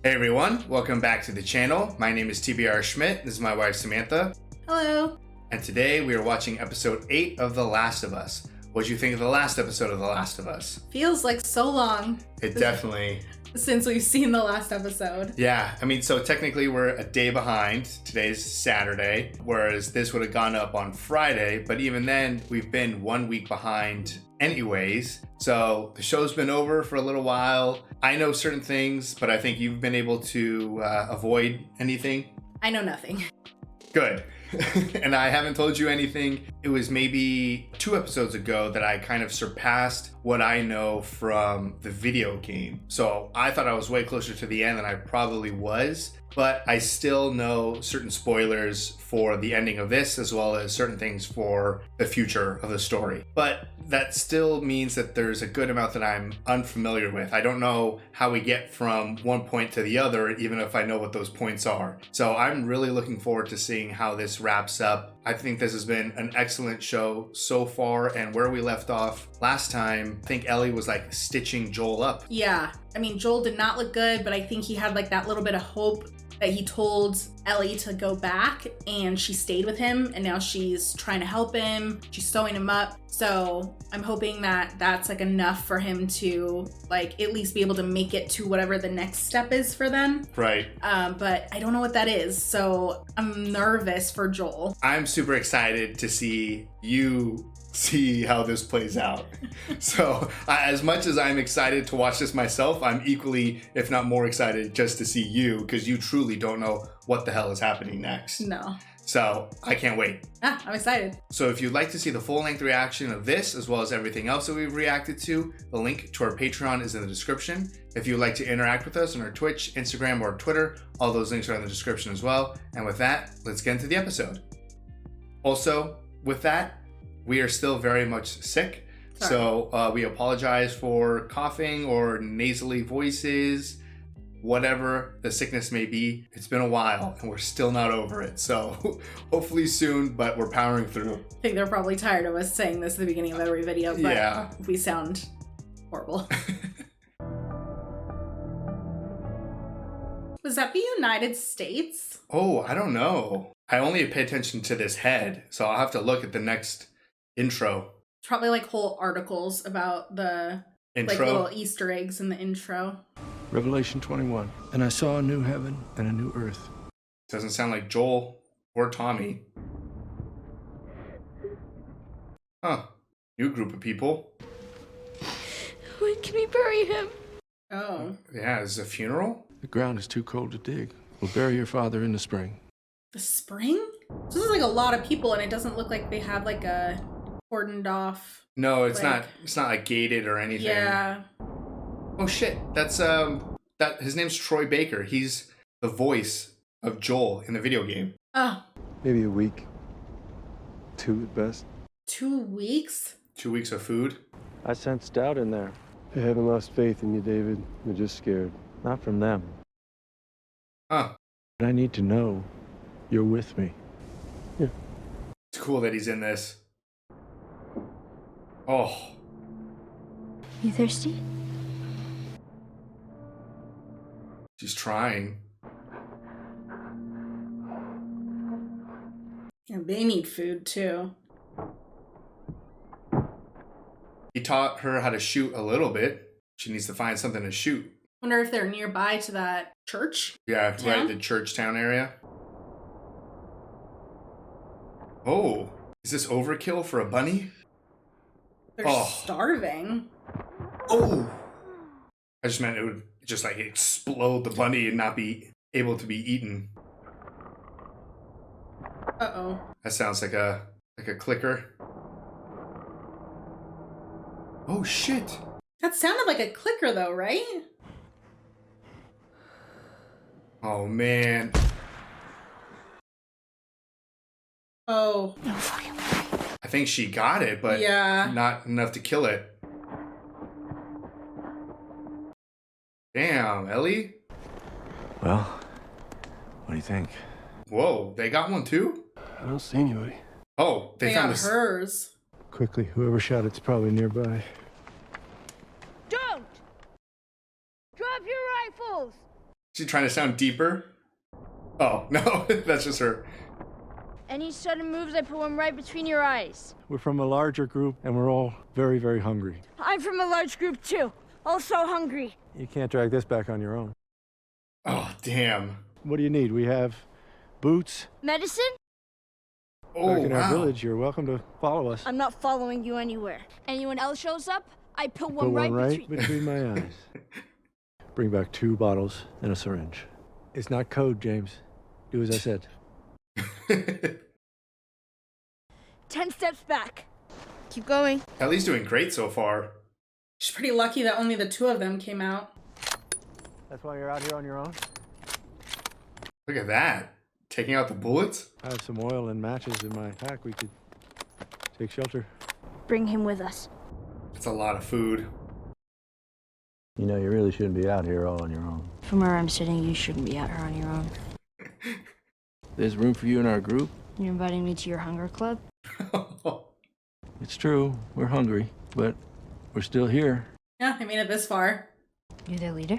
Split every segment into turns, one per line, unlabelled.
Hey everyone, welcome back to the channel. My name is TBR Schmitt. This is my wife Samantha.
Hello.
And today we are watching episode 8 of The Last of Us. What did you think of the last episode of The Last of Us?
Feels like so long.
It definitely.
Since we've seen the last episode.
Yeah, I mean, so technically we're a day behind. Today's Saturday, whereas this would have gone up on Friday. But even then, we've been 1 week behind anyways. So the show's been over for a little while. I know certain things, but I think you've been able to avoid anything.
I know nothing.
Good. And I haven't told you anything. It was maybe 2 episodes ago that I kind of surpassed what I know from the video game. So I thought I was way closer to the end than I probably was, but I still know certain spoilers for the ending of this, as well as certain things for the future of the story. But that still means that there's a good amount that I'm unfamiliar with. I don't know how we get from one point to the other, even if I know what those points are. So I'm really looking forward to seeing how this wraps up. I think this has been an excellent show so far, and where we left off last time, I think Ellie was like stitching Joel up.
Yeah, I mean, Joel did not look good, but I think he had like that little bit of hope that he told Ellie to go back, and she stayed with him, and now she's trying to help him. She's sewing him up. So I'm hoping that that's like enough for him to like at least be able to make it to whatever the next step is for them.
Right.
But I don't know what that is. So I'm nervous for Joel.
I'm super excited to see how this plays out. So as much as I'm excited to watch this myself, I'm equally, if not more excited just to see you, because you truly don't know what the hell is happening next.
No.
So I can't wait.
I'm excited. So
if you'd like to see the full-length reaction of this, as well as everything else that we've reacted to, the link to our Patreon is in the description. If you'd like to interact with us on our Twitch, Instagram, or Twitter, all those links are in the description as well. And with that, let's get into the episode. Also, with that, we are still very much sick.
Sorry.
So we apologize for coughing or nasally voices. Whatever the sickness may be, it's been a while and we're still not over it. So hopefully soon, but we're powering through.
I think they're probably tired of us saying this at the beginning of every video, but
yeah,
we sound horrible. Was that the United States?
Oh, I don't know. I only pay attention to this head, so I'll have to look at the next intro.
It's probably like whole articles about the
intro?
Like little Easter eggs in the intro.
Revelation 21. And I saw a new heaven and a new earth.
Doesn't sound like Joel or Tommy. Huh. New group of people.
When can we bury him?
Oh.
Yeah, is this a funeral?
The ground is too cold to dig. We'll bury your father in the spring.
The spring? So this is like a lot of people, and it doesn't look like they have like a cordoned off.
No, it's not. It's not like gated or anything.
Yeah.
Oh shit! That's his name's Troy Baker. He's the voice of Joel in the video game.
Oh.
Maybe a week. 2 at best.
2 weeks?
2 weeks of food.
I sense doubt in there. I haven't lost faith in you, David. You're just scared. Not from them.
Huh.
But I need to know you're with me. Yeah.
It's cool that he's in this. Oh.
You thirsty?
She's trying.
Yeah, they need food too.
He taught her how to shoot a little bit. She needs to find something to shoot.
Wonder if they're nearby to that church?
Yeah,
town?
right, the church town area. Oh, is this overkill for a bunny?
They're starving.
Oh! I just meant it would just like explode the bunny and not be able to be eaten.
Uh-oh.
That sounds like a clicker. Oh shit!
That sounded like a clicker though, right?
Oh man.
Oh.
No fucking way.
I think she got it, but
yeah,
not enough to kill it. Damn, Ellie?
Well, what do you think?
Whoa, they got one too?
I don't see anybody.
Oh, they found
got hers.
Quickly, whoever shot it's probably nearby.
Don't! Drop your rifles!
She trying to sound deeper? Oh, no, that's just her.
Any sudden moves, I put one right between your eyes.
We're from a larger group, and we're all very, very hungry.
I'm from a large group too, also hungry.
You can't drag this back on your own.
Oh, damn.
What do you need? We have boots.
Medicine?
Oh,
Back in our
wow.
village, you're welcome to follow us.
I'm not following you anywhere. Anyone else shows up, I put one
Put
right
one right
between...
between my eyes. Bring back 2 bottles and a syringe. It's not code, James. Do as I said.
10 steps back. Keep going.
Ellie's doing great so far.
She's pretty lucky that only the 2 of them came out.
That's why you're out here on your own?
Look at that. Taking out the bullets?
I have some oil and matches in my pack. We could take shelter.
Bring him with us.
That's a lot of food.
You know, you really shouldn't be out here all on your own.
From where I'm sitting, you shouldn't be out here on your own.
There's room for you in our group?
You're inviting me to your hunger club?
It's true. We're hungry, but we're still here.
Yeah, I made it this far.
You're the leader?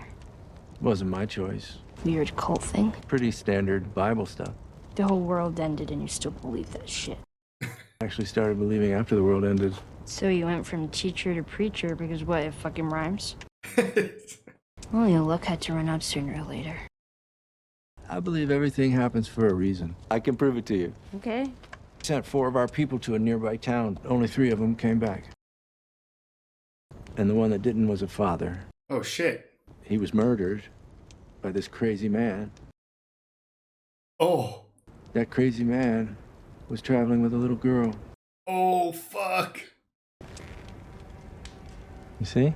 Wasn't my choice.
Weird cult thing.
Pretty standard Bible stuff.
The whole world ended and you still believe that shit.
I actually started believing after the world ended.
So you went from teacher to preacher because what, it fucking rhymes? Well, your luck had to run out sooner or later.
I believe everything happens for a reason. I can prove it to you.
Okay.
We sent 4 of our people to a nearby town. Only 3 of them came back. And the one that didn't was a father.
Oh, shit.
He was murdered by this crazy man.
Oh.
That crazy man was traveling with a little girl.
Oh, fuck.
You see?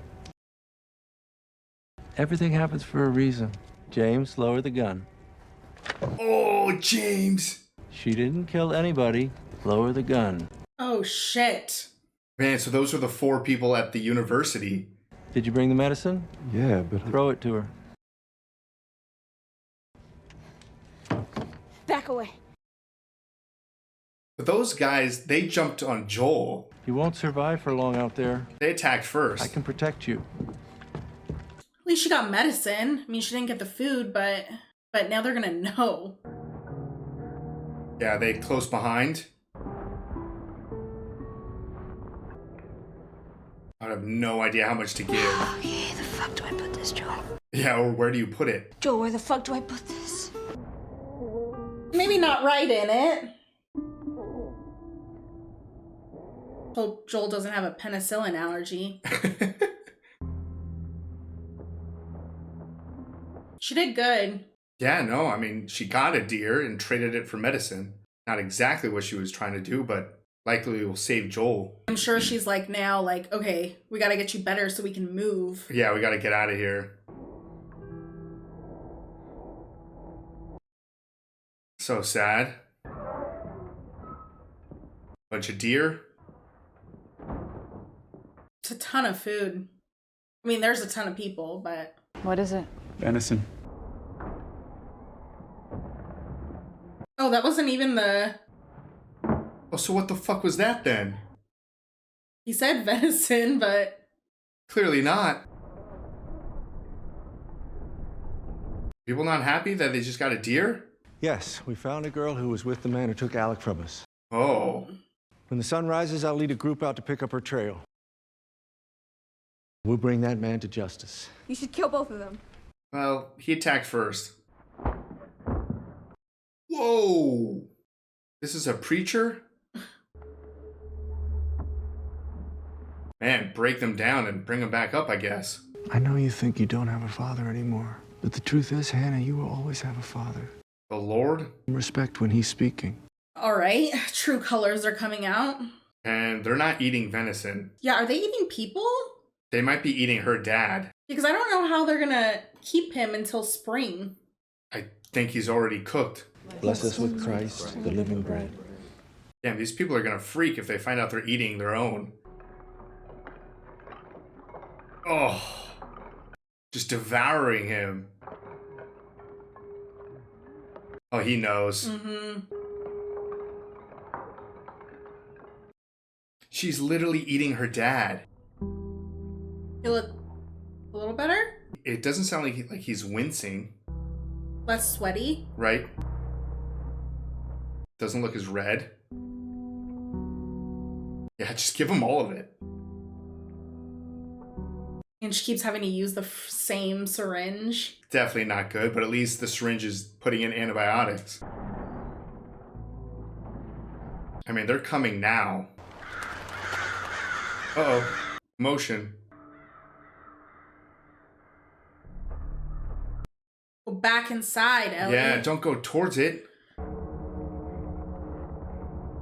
Everything happens for a reason. James, lower the gun.
Oh, James.
She didn't kill anybody. Lower the gun.
Oh, shit.
Man, so those were the 4 people at the university.
Did you bring the medicine? Yeah, but... Throw it to her.
Back away.
But those guys, they jumped on Joel.
You won't survive for long out there.
They attacked first.
I can protect you.
At least she got medicine. I mean, she didn't get the food, but now they're gonna know.
Yeah, they close behind. I have no idea how much to give.
Okay, the fuck do I put this, Joel?
Yeah, or where do you put it?
Joel, where the fuck do I put this?
Maybe not right in it. Hope Joel doesn't have a penicillin allergy. She did good.
Yeah, no, I mean, she got a deer and traded it for medicine. Not exactly what she was trying to do, but likely will save Joel.
I'm sure she's like now, like, okay, we gotta get you better so we can move.
Yeah, we gotta get out of here. So sad. Bunch of deer.
It's a ton of food. I mean, there's a ton of people, but...
What is it?
Venison.
Oh, that wasn't even the...
Oh, so what the fuck was that then?
He said venison, but...
Clearly not. People not happy that they just got a deer?
Yes, we found a girl who was with the man who took Alec from us.
Oh.
When the sun rises, I'll lead a group out to pick up her trail. We'll bring that man to justice.
You should kill both of them.
Well, he attacked first. Whoa! This is a preacher? Man, break them down and bring them back up, I guess.
I know you think you don't have a father anymore, but the truth is, Hannah, you will always have a father.
The Lord?
Respect when he's speaking.
All right, true colors are coming out.
And they're not eating venison.
Yeah, are they eating people?
They might be eating her dad.
Because I don't know how they're gonna keep him until spring.
I think he's already cooked.
Bless us with Christ, the living bread.
Damn, these people are gonna freak if they find out they're eating their own. Oh. Just devouring him. Oh, he knows.
Mm-hmm.
She's literally eating her dad.
He look a little better?
It doesn't sound like he's wincing.
Less sweaty.
right? Doesn't look as red. Yeah, just give him all of it.
And she keeps having to use the same syringe.
Definitely not good, but at least the syringe is putting in antibiotics. I mean, they're coming now. Uh-oh. Motion.
Go back inside, Ellie.
Yeah, don't go towards it.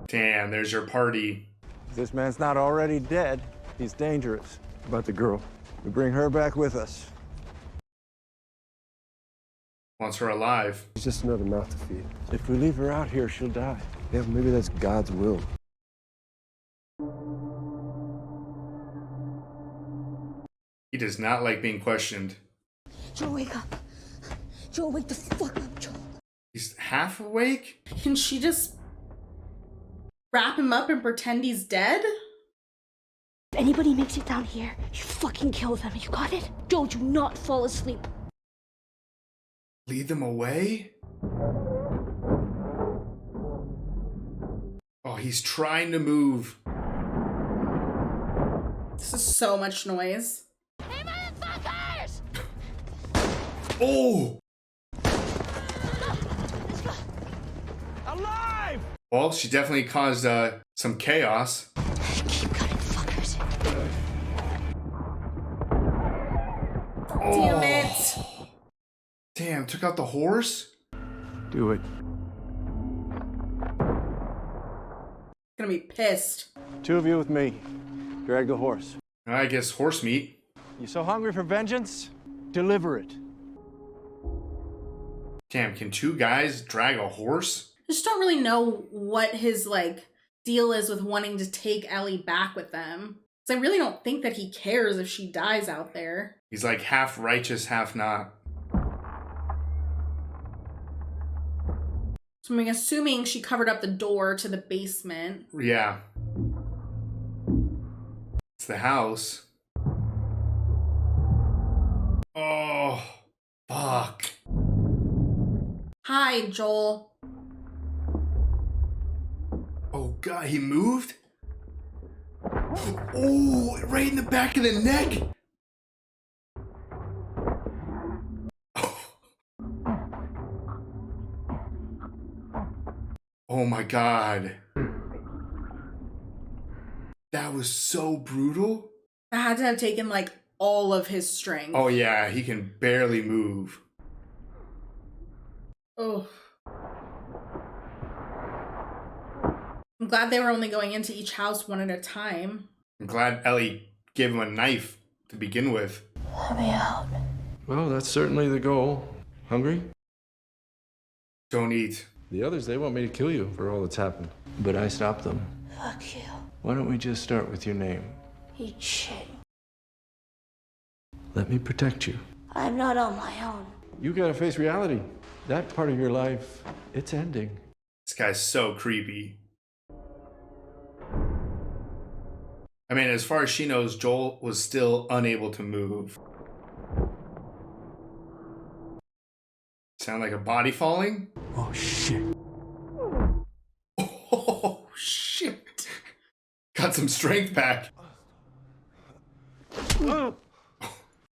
Damn, there's your party.
If this man's not already dead, he's dangerous. About the girl. We bring her back with us.
Wants her alive.
It's just another mouth to feed.
If we leave her out here, she'll die.
Yeah, maybe that's God's will.
He does not like being questioned.
Joel, wake up. Joel, wake the fuck up, Joel.
He's half awake?
Can she just wrap him up and pretend he's dead?
If anybody makes it down here, you fucking kill them. You got it? Joel, do not fall asleep.
Lead them away? Oh, he's trying to move.
This is so much noise.
Hey, motherfuckers!
Oh!
Let's go.
Alive!
Well, she definitely caused some chaos.
Keep cutting, fuckers.
Damn it.
Damn, took out the horse?
Do it.
Gonna be pissed.
Two of you with me. Drag the horse.
I guess horse meat.
You so hungry for vengeance? Deliver it.
Damn, can two guys drag a horse?
I just don't really know what his deal is with wanting to take Ellie back with them. Because I really don't think that he cares if she dies out there.
He's like half righteous, half not.
So I'm assuming she covered up the door to the basement.
Yeah. It's the house. Oh, fuck.
Hi, Joel.
Oh, God, he moved? Oh, right in the back of the neck. Oh my God. That was so brutal.
That had to have taken all of his strength.
Oh yeah, he can barely move.
Oh. I'm glad they were only going into each house one at a time.
I'm glad Ellie gave him a knife to begin with.
Let me out.
Well, that's certainly the goal. Hungry?
Don't eat.
The others, they want me to kill you for all that's happened. But I stopped them.
Fuck you.
Why don't we just start with your name?
Eat shit.
Let me protect you.
I'm not on my own.
You gotta face reality. That part of your life, it's ending.
This guy's so creepy. I mean, as far as she knows, Joel was still unable to move. Sound like a body falling?
Oh, shit.
Oh, shit. Got some strength back.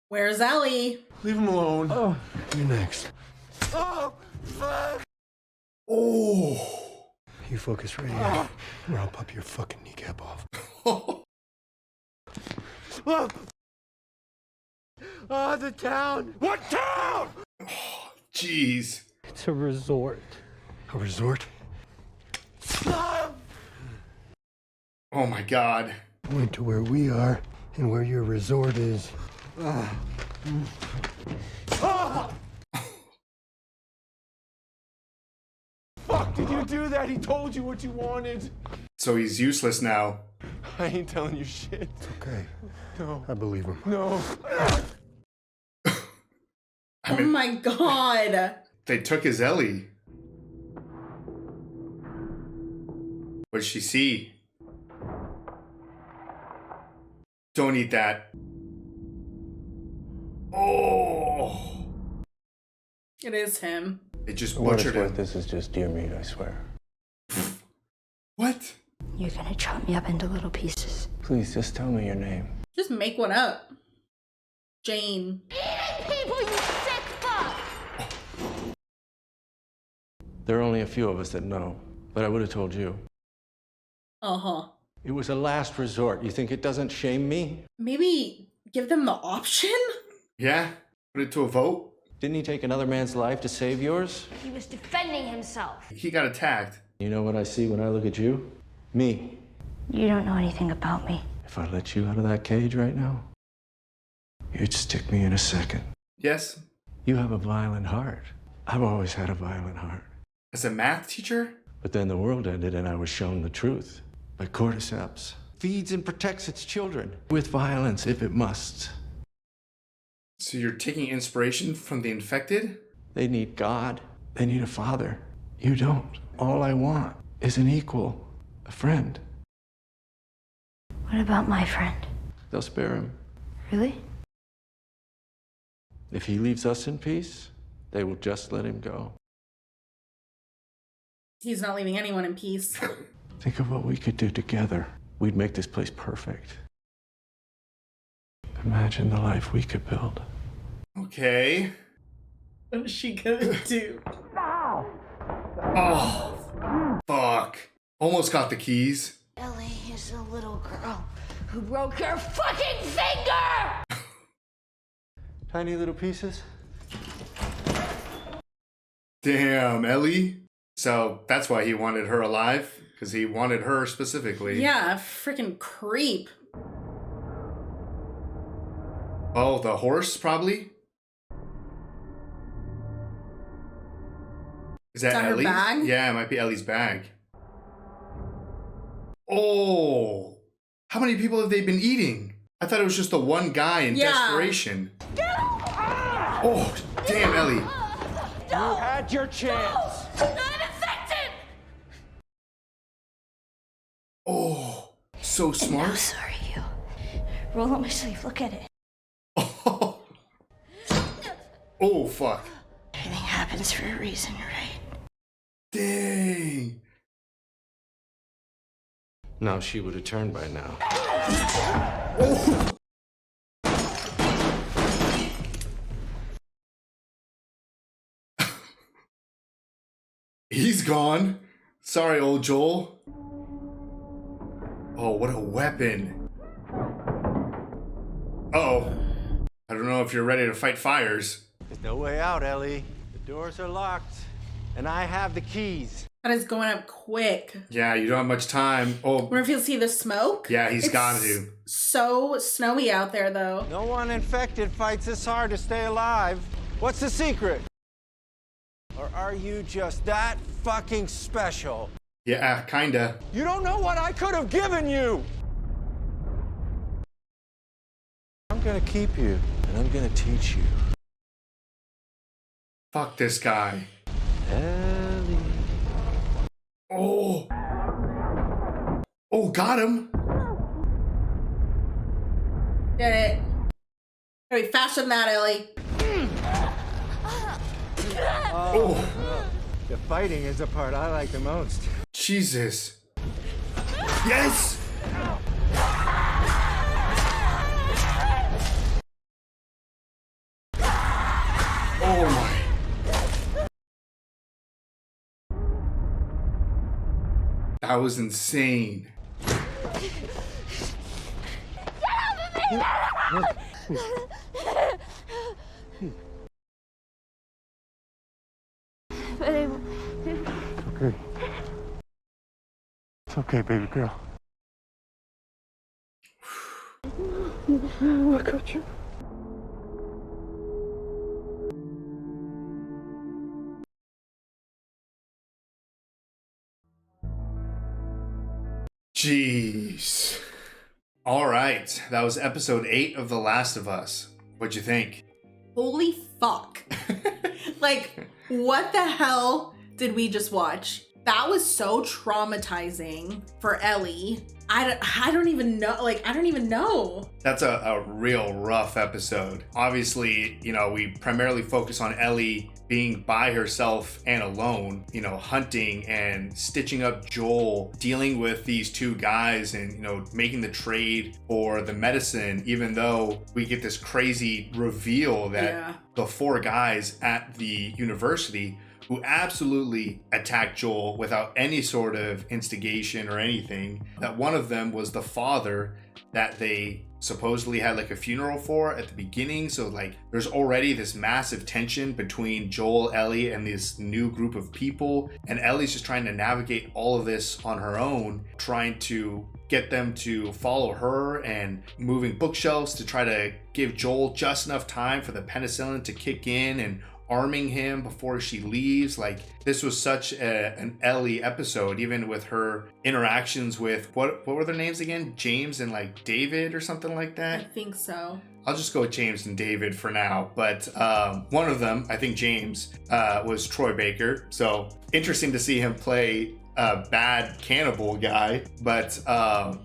Where's Ellie?
Leave him alone.
Oh.
You're next.
Oh.
You focus right here, or I'll pop your fucking kneecap off.
Oh, the town! What town?
Jeez.
It's a resort.
A resort?
Oh my God.
Point to where we are and where your resort is.
Fuck, did you do that? He told you what you wanted.
So he's useless now.
I ain't telling you shit.
It's okay.
No.
I believe him.
No.
Oh my God.
They took his Ellie. What did she see? Don't eat that. Oh.
It is him.
It just
For what it's
butchered
worth,
him.
this is just deer meat, I swear.
What?
You're gonna chop me up into little pieces.
Please, just tell me your name.
Just make one up. Jane.
People, you sick fuck!
There are only a few of us that know, but I would have told you.
Uh-huh.
It was a last resort. You think it doesn't shame me?
Maybe give them the option?
Yeah? Put it to a vote?
Didn't he take another man's life to save yours?
He was defending himself.
He got attacked.
You know what I see when I look at you? Me.
You don't know anything about me.
If I let you out of that cage right now, you'd stick me in a second.
Yes?
You have a violent heart. I've always had a violent heart.
As a math teacher?
But then the world ended and I was shown the truth. By cordyceps. Feeds and protects its children. With violence if it must.
So you're taking inspiration from the infected?
They need God. They need a father. You don't. All I want is an equal. A friend.
What about my friend?
They'll spare him.
Really?
If he leaves us in peace, they will just let him go.
He's not leaving anyone in peace.
Think of what we could do together. We'd make this place perfect. Imagine the life we could build.
Okay.
What is she gonna do?
Oh, fuck. Almost got the keys.
Ellie is a little girl who broke her fucking finger!
Tiny little pieces?
Damn, Ellie. So that's why he wanted her alive? Because he wanted her specifically.
Yeah, freaking creep.
Oh, the horse, probably? Is that
that her
Ellie?
bag?
Yeah, it might be Ellie's bag. Oh, how many people have they been eating? I thought it was just the one guy in desperation. Oh, damn, Ellie.
You had your chance.
I'm infected!
Oh, so
I'm
smart.
sorry, you. Roll up my sleeve, look at it.
Oh, fuck.
Everything happens for a reason, right?
Dang.
No, she would have turned by now.
He's gone. Sorry, old Joel. Oh, what a weapon. Uh-oh. I don't know if you're ready to fight fires.
There's no way out, Ellie. The doors are locked, and I have the keys.
That is going up quick.
Yeah, you don't have much time. Oh,
Wonder if you'll see the smoke?
yeah, he's
It's
got to.
So snowy out there, though.
No one infected fights this hard to stay alive. What's the secret? Or are you just that fucking special?
Yeah, kinda.
You don't know what I could have given you! I'm gonna keep you, and I'm gonna teach you.
Fuck this guy.
Ellie.
Oh. Oh, got him.
Get it. Gotta be faster than that, Ellie.
Oh,
The fighting is the part I like the most.
Jesus. Yes. Oh my. That was insane.
Okay. It's okay, baby girl. I got you.
Jeez. All right, that was episode 8 of The Last of Us. What'd you think?
Holy fuck. Like, what the hell did we just watch? That was so traumatizing for Ellie. I don't even know. Like, I don't even know.
That's a real rough episode. Obviously, you know, we primarily focus on Ellie being by herself and alone, you know, hunting and stitching up Joel, dealing with these two guys and, you know, making the trade for the medicine, even though we get this crazy reveal that the four guys at the university who absolutely attacked Joel without any sort of instigation or anything, that one of them was the father that they supposedly had like a funeral for at the beginning. So like there's already this massive tension between Joel, Ellie, and this new group of people, and Ellie's just trying to navigate all of this on her own, trying to get them to follow her and moving bookshelves to try to give Joel just enough time for the penicillin to kick in and arming him before she leaves. Like this was such an Ellie episode, even with her interactions with what were their names again? James and like David or something like that.
I think so.
I'll just go with James and David for now. But one of them, I think James, was Troy Baker. So interesting to see him play a bad cannibal guy. But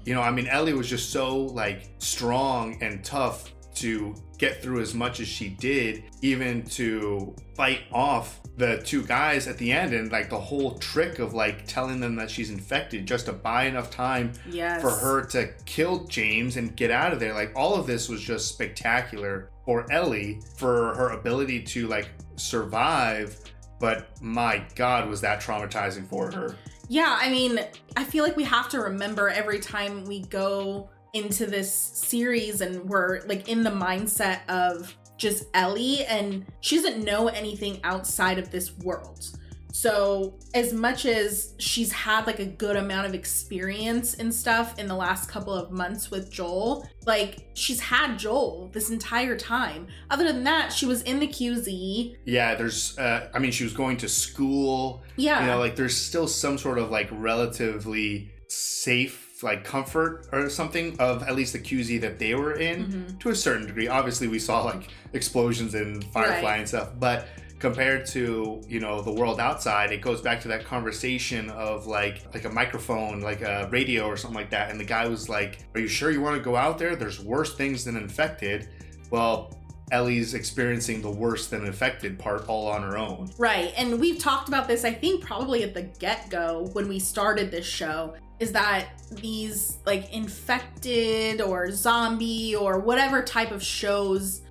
you know, I mean, Ellie was just so like strong and tough to get through as much as she did, even to fight off the two guys at the end, and like the whole trick of like telling them that she's infected just to buy enough time for her to kill James and get out of there. Like all of this was just spectacular for Ellie, for her ability to like survive, but my God, was that traumatizing for her.
Yeah, I mean, I feel like we have to remember every time we go into this series and we're like in the mindset of just Ellie, and she doesn't know anything outside of this world. So as much as she's had like a good amount of experience and stuff in the last couple of months with Joel, like she's had Joel this entire time. Other than that, she was in the QZ.
Yeah, there's I mean, she was going to school.
Yeah,
you know, like there's still some sort of like relatively safe like comfort or something of at least the QZ that they were in to a certain degree. Obviously we saw like explosions and Firefly and stuff, but compared to, you know, the world outside, it goes back to that conversation of like a microphone, like a radio or something like that, and the guy was like, are you sure you want to go out there? There's worse things than infected. Well, Ellie's experiencing the worse than infected part all on her own.
Right. And we've talked about this, I think, probably at the get-go when we started this show, is that these like infected or zombie or whatever type of shows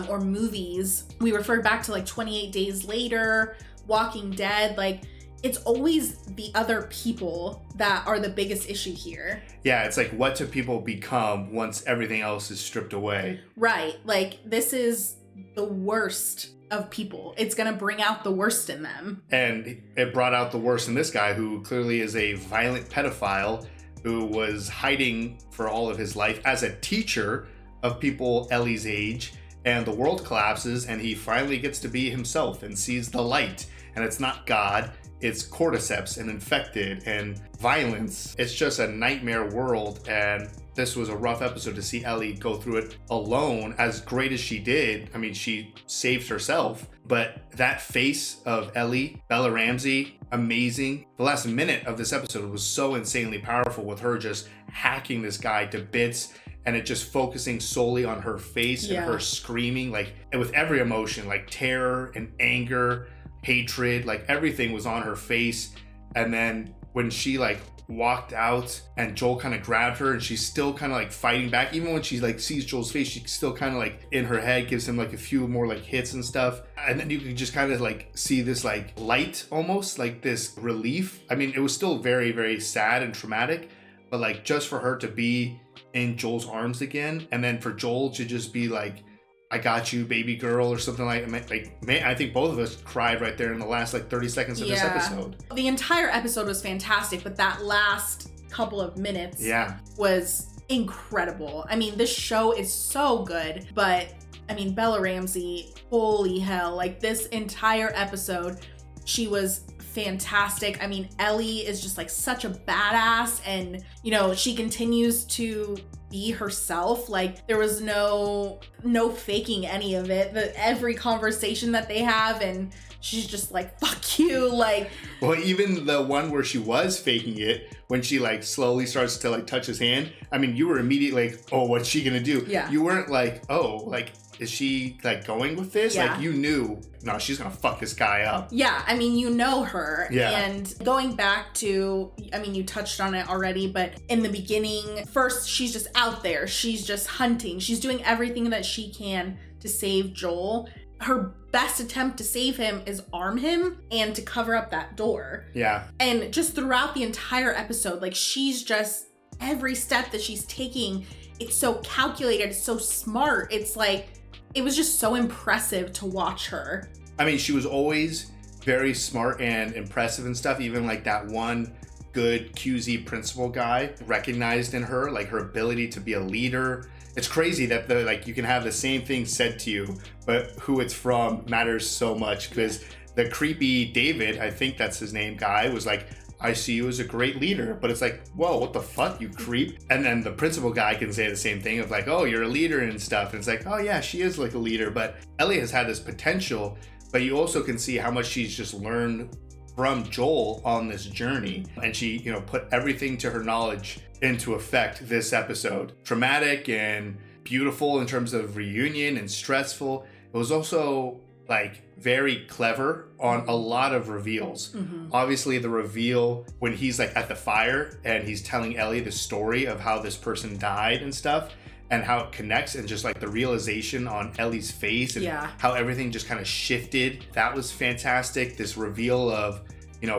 or movies, we referred back to like 28 Days Later, Walking Dead, like it's always the other people that are the biggest issue here.
Yeah, it's like, what do people become once everything else is stripped away?
Right. Like this is the worst of people. It's going to bring out the worst in them.
And it brought out the worst in this guy, who clearly is a violent pedophile who was hiding for all of his life as a teacher of people Ellie's age. And the world collapses and he finally gets to be himself and sees the light. And it's not God, it's cordyceps and infected and violence. It's just a nightmare world. And this was a rough episode to see Ellie go through it alone, as great as she did. I mean, she saved herself, but that face of Ellie, Bella Ramsey, amazing. The last minute of this episode was so insanely powerful, with her just hacking this guy to bits, and it just focusing solely on her face and her screaming, like, and with every emotion, like terror and anger, hatred, like everything was on her face. And then when she like walked out and Joel kind of grabbed her and she's still kind of like fighting back, even when she like sees Joel's face, she still kind of like in her head gives him like a few more like hits and stuff. And then you can just kind of like see this like light, almost like this relief. I mean, it was still very, very sad and traumatic, but like just for her to be in Joel's arms again, and then for Joel to just be like, I got you, baby girl, or something like man, I think both of us cried right there in the last like 30 seconds of this episode.
The entire episode was fantastic, but that last couple of minutes was incredible. I mean, this show is so good, but I mean, Bella Ramsey, holy hell, like this entire episode, she was fantastic. I mean, Ellie is just like such a badass, and you know, she continues to be herself. Like there was no faking any of it. Every conversation that they have, and she's just like, fuck you. Like,
well, even the one where she was faking it, when she like slowly starts to like touch his hand, I mean, you were immediately like, oh, what's she gonna do?
Yeah.
You weren't like, oh, like is she like going with this?
Yeah.
Like you knew, no, she's gonna fuck this guy up.
Yeah, I mean, you know her.
Yeah.
And going back to, I mean, you touched on it already, but in the beginning, first, she's just out there. She's just hunting. She's doing everything that she can to save Joel. Her best attempt to save him is arm him and to cover up that door.
Yeah.
And just throughout the entire episode, like she's just, every step that she's taking, it's so calculated, it's so smart. It's like, it was just so impressive to watch her.
I mean, she was always very smart and impressive and stuff. Even like that one good QZ principal guy recognized in her, like her ability to be a leader. It's crazy that you can have the same thing said to you, but who it's from matters so much, because the creepy David, I think that's his name, guy, was like, I see you as a great leader. But it's like, whoa, what the fuck, you creep? And then the principal guy can say the same thing of like, oh, you're a leader and stuff. And it's like, oh yeah, she is like a leader. But Ellie has had this potential, but you also can see how much she's just learned from Joel on this journey. And she, put everything to her knowledge into effect this episode. Traumatic and beautiful in terms of reunion and stressful. It was also like very clever on a lot of reveals. Mm-hmm. Obviously the reveal when he's like at the fire and he's telling Ellie the story of how this person died and stuff and how it connects, and just like the realization on Ellie's face and how everything just kind of shifted. That was fantastic. This reveal of,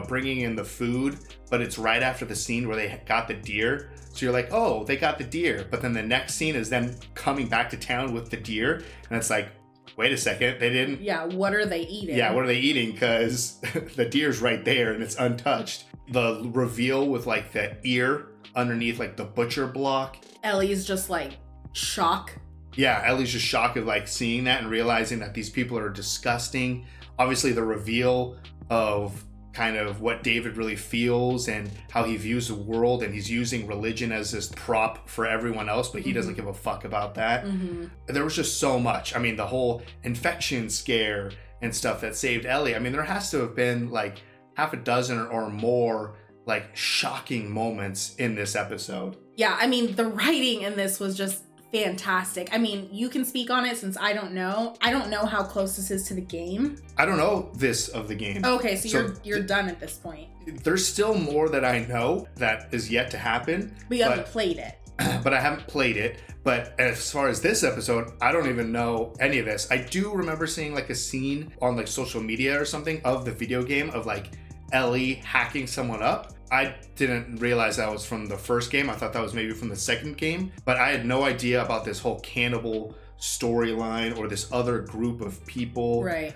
bringing in the food, but it's right after the scene where they got the deer. So you're like, oh, they got the deer. But then the next scene is them coming back to town with the deer. And it's like, wait a second, they didn't.
Yeah, what are they eating?
Yeah, what are they eating? Because the deer's right there and it's untouched. The reveal with like the ear underneath like the butcher block.
Ellie's just like shock.
Yeah, Ellie's just shocked of like seeing that and realizing that these people are disgusting. Obviously the reveal of kind of what David really feels and how he views the world, and he's using religion as this prop for everyone else, but he doesn't give a fuck about that. Mm-hmm. There was just so much. I mean, the whole infection scare and stuff that saved Ellie. I mean, there has to have been like half a dozen or more like shocking moments in this episode.
Yeah, I mean, the writing in this was just fantastic. I mean, you can speak on it since I don't know. I don't know how close this is to the game.
I don't know this of the game.
Okay, so you're done at this point.
There's still more that I know that is yet to happen.
But you haven't played it.
But I haven't played it. But as far as this episode, I don't even know any of this. I do remember seeing like a scene on like social media or something of the video game of like Ellie hacking someone up. I didn't realize that was from the first game. I thought that was maybe from the second game, but I had no idea about this whole cannibal storyline or this other group of people.
Right.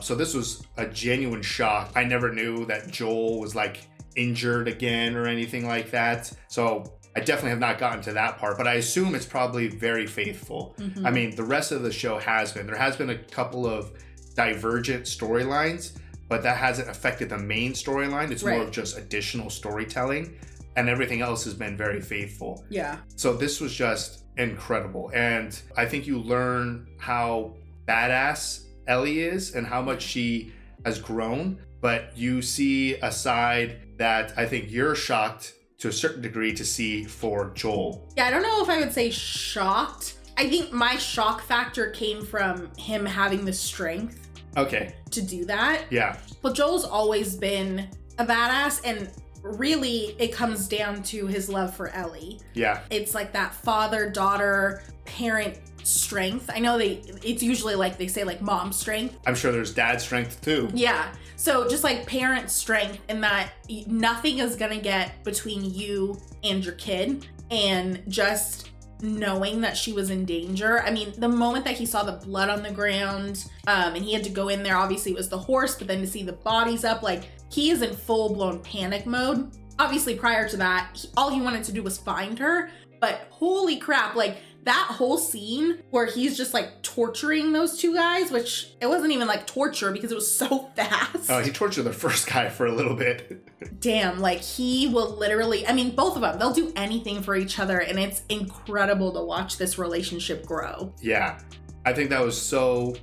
So this was a genuine shock. I never knew that Joel was like injured again or anything like that. So I definitely have not gotten to that part, but I assume it's probably very faithful. Mm-hmm. I mean, the rest of the show has been. There has been a couple of divergent storylines, but that hasn't affected the main storyline. It's more of just additional storytelling, and everything else has been very faithful.
Yeah.
So this was just incredible. And I think you learn how badass Ellie is and how much she has grown, but you see a side that I think you're shocked to a certain degree to see for Joel.
Yeah, I don't know if I would say shocked. I think my shock factor came from him having the strength to do that.
Yeah.
But Joel's always been a badass, and really it comes down to his love for Ellie.
Yeah.
It's like that father-daughter parent strength. I know it's usually like they say like mom strength.
I'm sure there's dad strength too.
Yeah. So just like parent strength, in that nothing is gonna get between you and your kid, and just knowing that she was in danger. I mean, the moment that he saw the blood on the ground, and he had to go in there, obviously it was the horse, but then to see the bodies up, like he is in full-blown panic mode. Obviously prior to that, all he wanted to do was find her, but holy crap, like that whole scene where he's just like torturing those two guys, which it wasn't even like torture because it was so fast.
Oh, he tortured the first guy for a little bit.
Damn, like he will literally, I mean, both of them, they'll do anything for each other, and it's incredible to watch this relationship grow.
Yeah, I think that was so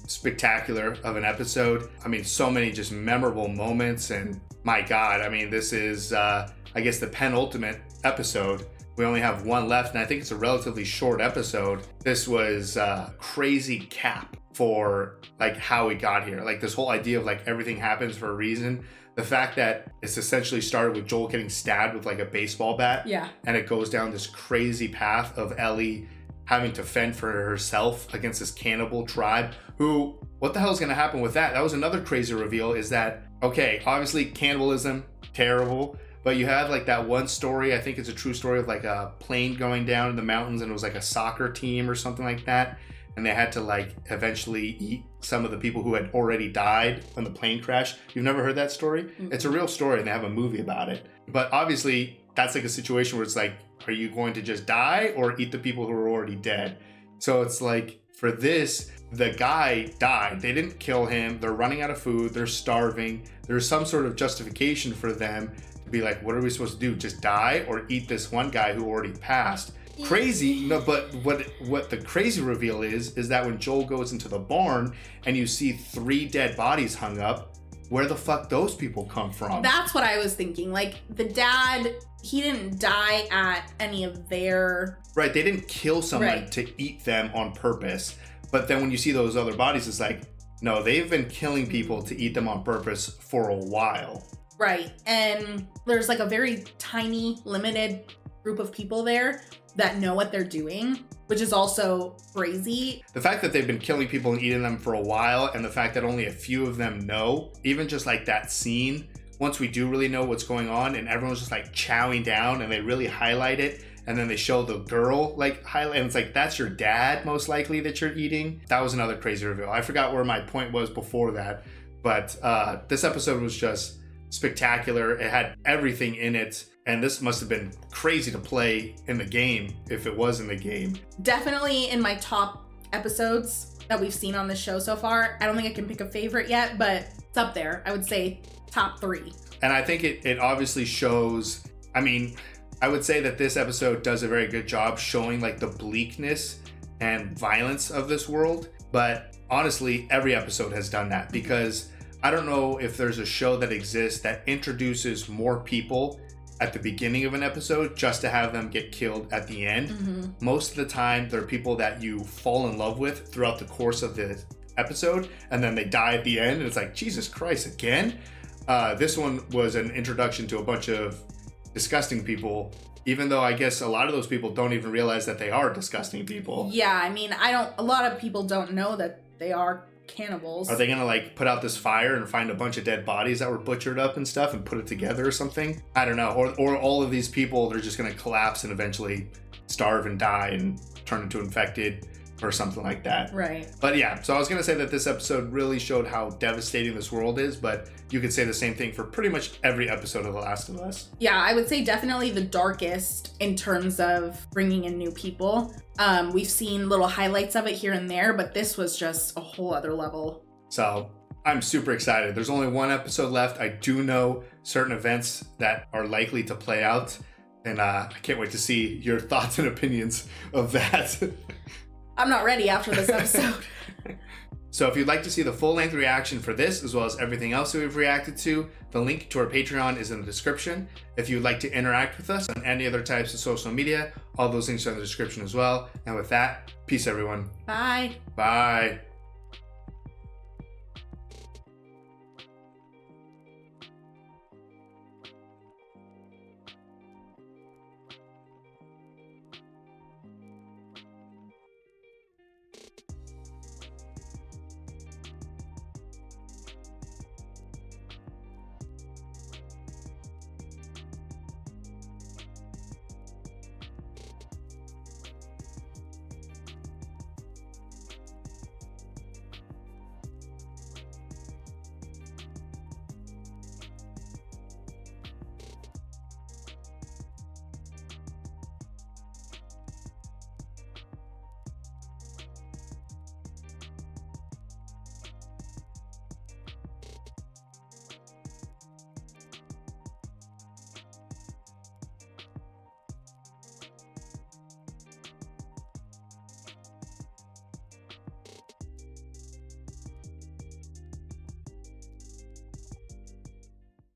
spectacular of an episode. I mean, so many just memorable moments, and my God, I mean, this is, I guess, the penultimate episode we only have one left, and I think it's a relatively short episode. This was a crazy cap for like how we got here. Like this whole idea of like everything happens for a reason. The fact that it's essentially started with Joel getting stabbed with like a baseball bat.
Yeah.
And it goes down this crazy path of Ellie having to fend for herself against this cannibal tribe who, what the hell is going to happen with that? That was another crazy reveal, is that, okay, obviously cannibalism, terrible, but you have like that one story, I think it's a true story, of like a plane going down in the mountains, and it was like a soccer team or something like that. And they had to like eventually eat some of the people who had already died when the plane crashed. You've never heard that story? Mm-hmm. It's a real story, and they have a movie about it. But obviously that's like a situation where it's like, are you going to just die or eat the people who are already dead? So it's like, for this, the guy died. They didn't kill him. They're running out of food. They're starving. There's some sort of justification for them to be like, what are we supposed to do? Just die or eat this one guy who already passed? Crazy. No, but what the crazy reveal is that when Joel goes into the barn and you see 3 dead bodies hung up, where the fuck those people come from?
That's what I was thinking. Like, the dad, he didn't die at any of their...
Right, they didn't kill someone
Right.
to eat them on purpose. But then when you see those other bodies, it's like, no, they've been killing people to eat them on purpose for a while.
Right. And there's like a very tiny, limited group of people there that know what they're doing, which is also crazy.
The fact that they've been killing people and eating them for a while, and the fact that only a few of them know, even just like that scene, once we do really know what's going on and everyone's just like chowing down and they really highlight it, and then they show the girl like highlight, and it's like, that's your dad most likely that you're eating. That was another crazy reveal. I forgot where my point was before that, but this episode was just spectacular. It had everything in it. And this must have been crazy to play in the game, if it was in the game.
Definitely in my top episodes that we've seen on this show so far. I don't think I can pick a favorite yet, but it's up there. I would say top 3.
And I think it obviously shows, I mean, I would say that this episode does a very good job showing like the bleakness and violence of this world. But honestly, every episode has done that, because I don't know if there's a show that exists that introduces more people at the beginning of an episode just to have them get killed at the end. Mm-hmm. Most of the time, they're people that you fall in love with throughout the course of the episode, and then they die at the end, and it's like, Jesus Christ, again? This one was an introduction to a bunch of disgusting people, even though I guess a lot of those people don't even realize that they are disgusting people.
Yeah, I mean, a lot of people don't know that they are cannibals.
Are they gonna like put out this fire and find a bunch of dead bodies that were butchered up and stuff and put it together or something? I don't know. Or all of these people, they're just gonna collapse and eventually starve and die and turn into infected or something like that.
Right.
But yeah, so I was gonna say that this episode really showed how devastating this world is, but you could say the same thing for pretty much every episode of The Last of Us.
Yeah, I would say definitely the darkest in terms of bringing in new people. We've seen little highlights of it here and there, but this was just a whole other level.
So I'm super excited. There's only one episode left. I do know certain events that are likely to play out, and I can't wait to see your thoughts and opinions of that.
I'm not ready after this episode.
So if you'd like to see the full-length reaction for this, as well as everything else that we've reacted to, the link to our Patreon is in the description. If you'd like to interact with us on any other types of social media, all those links are in the description as well. And with that, peace everyone.
Bye.
Bye.